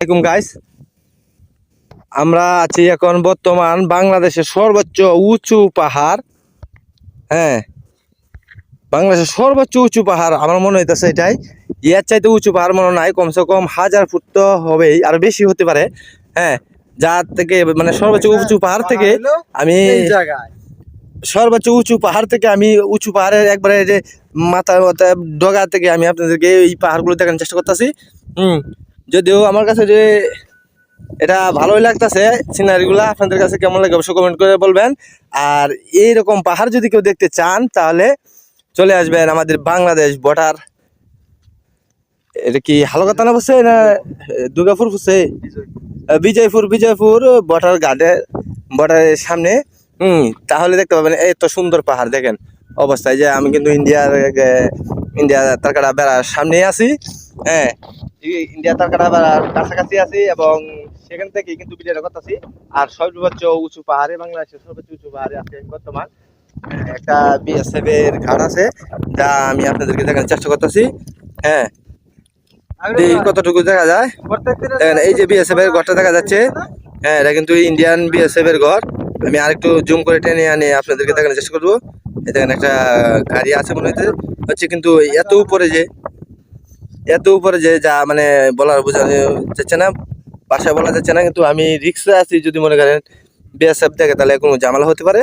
আসসালামু গাইস, আমরা আছি এখন বর্তমান বাংলাদেশের সর্বোচ্চ উঁচু পাহাড়। হ্যাঁ, বাংলাদেশের সর্বোচ্চ উঁচু পাহাড় আমার মনে হইতেছে এটাই। এর চাইতে উঁচু পাহাড় মনে নাই, কমসে কম 1000 ফুট তো হবেই, আর বেশি হতে পারে। হ্যাঁ, যার থেকে মানে সর্বোচ্চ উঁচু পাহাড় থেকে আমি সর্বোচ্চ উঁচু পাহাড় থেকে আমি উঁচু পাহাড়ের একবারে যে মাথার ডগা থেকে আমি আপনাদেরকে এই পাহাড়গুলো দেখানোর চেষ্টা করতেছি। যদিও আমার কাছে যে এটা ভালোই লাগতেছে সিনারিগুলো, আপনাদের কাছে কেমন লাগে অবশ্যই কমেন্ট করে বলবেন। আর এইরকম পাহাড় যদি কেউ দেখতে চান তাহলে চলে আসবেন আমাদের বাংলাদেশ বর্ডার। এটা কি হালকা না বসে না দুর্গাপুর বসে? বিজয়পুর বর্ডার বর্ডারের সামনে। তাহলে দেখতে পাবেন এত সুন্দর পাহাড়। দেখেন অবস্থায় যে আমি কিন্তু ইন্ডিয়া তারকাটা বেড়ার সামনে আছি। হ্যাঁ, ইন্ডিয়া তারকাটা বেড়ার কাছাকাছি আছি এবং সেখান থেকে কিন্তু ভিডিওটা করতেছি। আর সর্বোচ্চ উঁচু পাহাড়ে, বাংলাদেশের সর্বোচ্চ উঁচু পাহাড়ে আজকে বর্তমান একটা বিএসএফ এর ঘাট আছে, যা আমি আপনাদেরকে দেখানোর চেষ্টা করতেছি। হ্যাঁ, কতটুকু দেখা যায় দেখেন, এই যে বিএসএফ এর ঘরটা দেখা যাচ্ছে। হ্যাঁ, এটা কিন্তু ইন্ডিয়ান বিএসএফ এর ঘর। আমি আরেকটু জুম করে টেনে আনে আপনাদেরকে দেখানোর চেষ্টা করবো। দেখেন একটা গাড়ি আছে মনে হচ্ছে, কিন্তু এত উপরে যে যা মানে বলার বোঝানো যাচ্ছে না, বাসায় বলা যাচ্ছে না। কিন্তু আমি রিক্সে আছি, যদি মনে করেন বিএসএফ দেখে তাহলে কোনো ঝামেলা হতে পারে।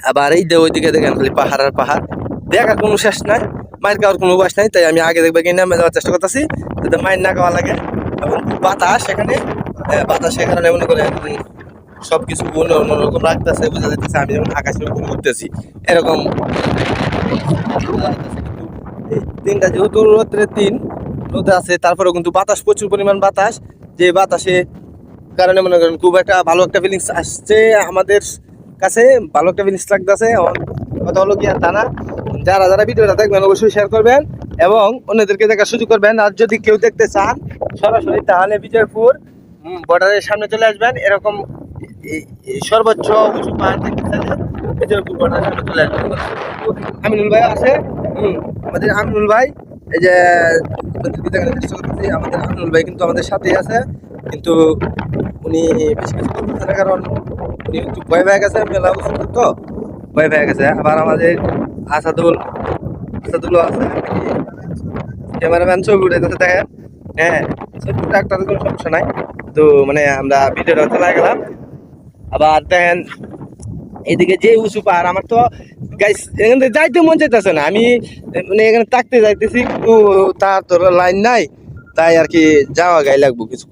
আবার এই যে ওইদিকে দেখেন খালি পাহাড় আর পাহাড়, দেখার কোনো শেষ নাই, মায়ের খাওয়ার কোনো উপাস নাই। তাই আমি আগে দেখবে কিনে নামে যাওয়ার চেষ্টা করতেছি, যাতে মায়ের না খাওয়া লাগে। এবং বাতাস সেখানে, বাতাসের কারণে মনে করেন সবকিছু অন্যরকম লাগতেছে, বোঝা যাইতেছে আমি যেমন আকাশের উপর উঠতেছি এরকম। দিনটা যেহেতু রোদ আছে, তারপরেও কিন্তু বাতাস, প্রচুর পরিমাণ বাতাস। যে বাতাসে কারণে মনে করেন খুব একটা ভালো একটা ফিলিংস আসছে আমাদের কাছে, ভালো একটা ফিলিংস লাগতেছে। কথা হলো কি আর তা না, যারা ভিডিওটা দেখবেন অবশ্যই শেয়ার করবেন এবং অন্যদেরকে দেখার সুযোগ করবেন। আর যদি কেউ দেখতে চান সরাসরি, তাহলে বিজয়পুর বর্ডারের সামনে চলে আসবেন। এরকম সর্বোচ্চ উঁচু পাহাড় দেখতে চাইলে বিজয়পুর বর্ডারের সামনে চলে আসবেন। আমিনুল ভাই আছে, আমাদের আমিনুল ভাই, এই যে দেখানোর চেষ্টা করতেছি, আমাদের আমিনুল ভাই কিন্তু আমাদের সাথেই আছে। কিন্তু উনি বেশি কিছু করতেছে না, কারণ উনি একটু ভয় পেয়ে গেছে, মেলা তো ভয় পেয়ে গেছে। আবার আমাদের আসাদুল আছে, ক্যামেরাম্যান, ছবি উঠাইতেছে দেখেন। হ্যাঁ, একটা কোনো সমস্যা নাই। তো মানে আমরা ভিডিওটা চলে গেলাম। আবার দেখেন এদিকে যে উঁচু পাহাড়, আমার তো গাইস এখানে যাইতে মন চাইতেছে না। আমি মানে এখানে থাকতে যাইতেছি, কিন্তু তার তো লাইন নাই, তাই আর কি যাওয়া গাই লাগবো কিছু।